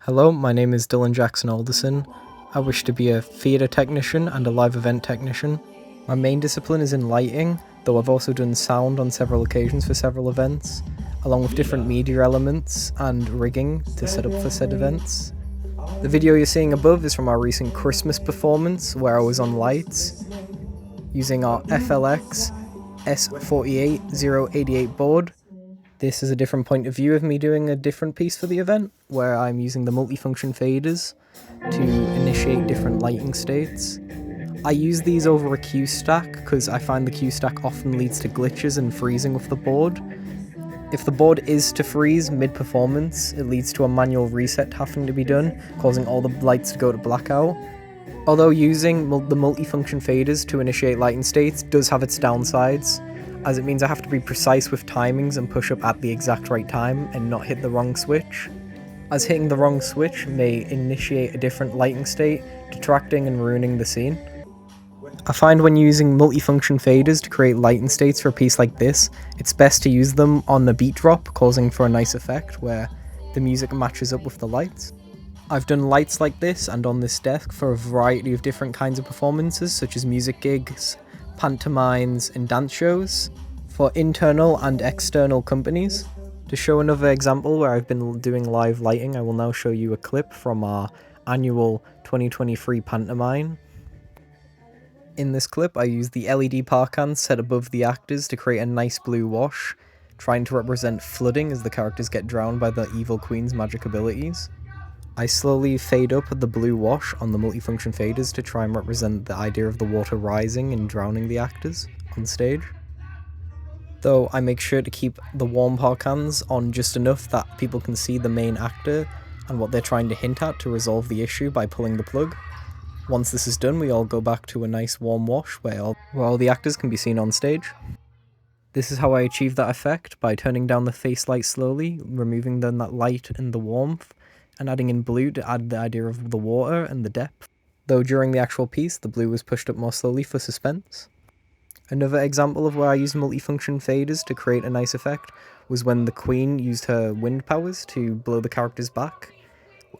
Hello, my name is Dylan Jackson Alderson. I wish to be a theatre technician and a live event technician. My main discipline is in lighting, though I've also done sound on several occasions for several events, along with different media elements and rigging to set up for said events. The video you're seeing above is from our recent Christmas performance where I was on lights using our FLX S48088 board. This is a different point of view of me doing a different piece for the event, where I'm using the multifunction faders to initiate different lighting states. I use these over a Q stack because I find the Q stack often leads to glitches and freezing with the board. If the board is to freeze mid-performance, it leads to a manual reset having to be done, causing all the lights to go to blackout. Although using the multifunction faders to initiate lighting states does have its downsides, as it means I have to be precise with timings and push up at the exact right time and not hit the wrong switch, as hitting the wrong switch may initiate a different lighting state, detracting and ruining the scene. I find when using multifunction faders to create lighting states for a piece like this, it's best to use them on the beat drop, causing for a nice effect where the music matches up with the lights. I've done lights like this and on this desk for a variety of different kinds of performances, such as music gigs, pantomimes, and dance shows for internal and external companies. To show another example where I've been doing live lighting, I will now show you a clip from our annual 2023 pantomime. In this clip, I used the LED parkans set above the actors to create a nice blue wash, trying to represent flooding as the characters get drowned by the evil queen's magic abilities. I slowly fade up the blue wash on the multifunction faders to try and represent the idea of the water rising and drowning the actors on stage. Though I make sure to keep the warm parkans on just enough that people can see the main actor and what they're trying to hint at to resolve the issue by pulling the plug. Once this is done, we all go back to a nice warm wash where all the actors can be seen on stage. This is how I achieve that effect, by turning down the face light slowly, removing then that light and the warmth, and adding in blue to add the idea of the water and the depth. Though during the actual piece, the blue was pushed up more slowly for suspense. Another example of where I used multifunction faders to create a nice effect was when the Queen used her wind powers to blow the characters back.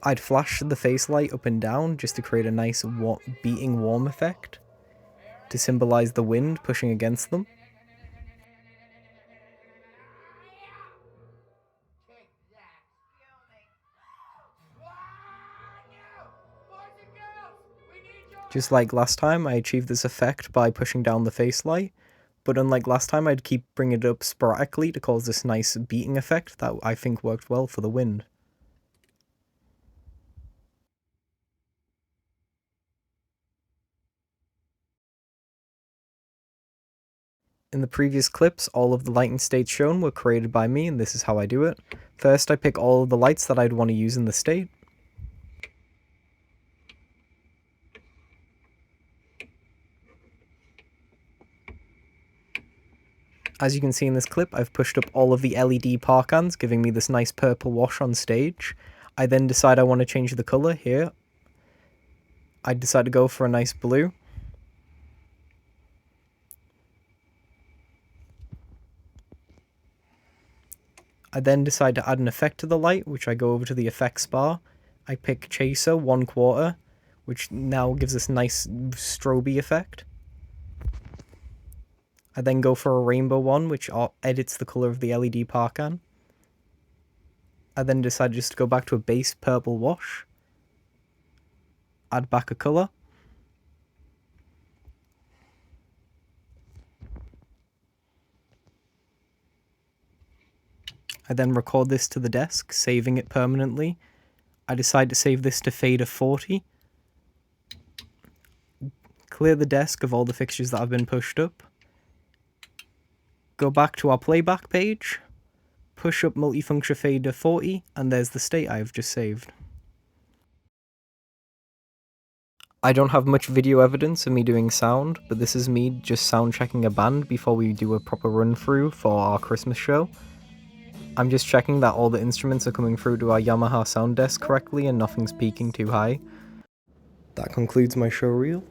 I'd flash the face light up and down just to create a nice beating warm effect to symbolize the wind pushing against them. Just like last time, I achieved this effect by pushing down the face light, but unlike last time, I'd keep bringing it up sporadically to cause this nice beating effect that I think worked well for the wind. In the previous clips, all of the lighting states shown were created by me, and this is how I do it. First, I pick all of the lights that I'd want to use in the state. As you can see in this clip, I've pushed up all of the LED parkans, giving me this nice purple wash on stage. I then decide I want to change the colour here. I decide to go for a nice blue. I then decide to add an effect to the light, which I go over to the effects bar. I pick Chaser 1/4, which now gives this nice strobe effect. I then go for a rainbow one, which edits the colour of the LED parkan. I then decide just to go back to a base purple wash. Add back a colour. I then record this to the desk, saving it permanently. I decide to save this to fader 40. Clear the desk of all the fixtures that have been pushed up. Go back to our playback page, push up multifunction fader 40, and there's the state I have just saved. I don't have much video evidence of me doing sound, but this is me just sound checking a band before we do a proper run through for our Christmas show. I'm just checking that all the instruments are coming through to our Yamaha sound desk correctly and nothing's peaking too high. That concludes my show reel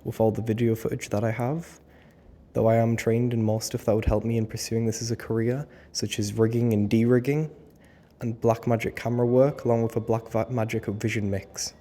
with all the video footage that I have. Though I am trained in more stuff that would help me in pursuing this as a career, such as rigging and de-rigging, and Blackmagic camera work, along with a Blackmagic Vision mix.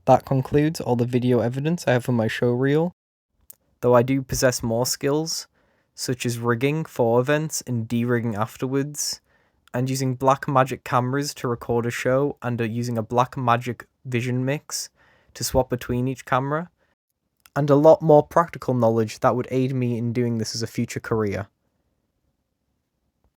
That concludes all the video evidence I have for my show reel, though I do possess more skills, such as rigging for events and de-rigging afterwards, and using Blackmagic cameras to record a show, and using a Blackmagic Vision mix to swap between each camera, and a lot more practical knowledge that would aid me in doing this as a future career.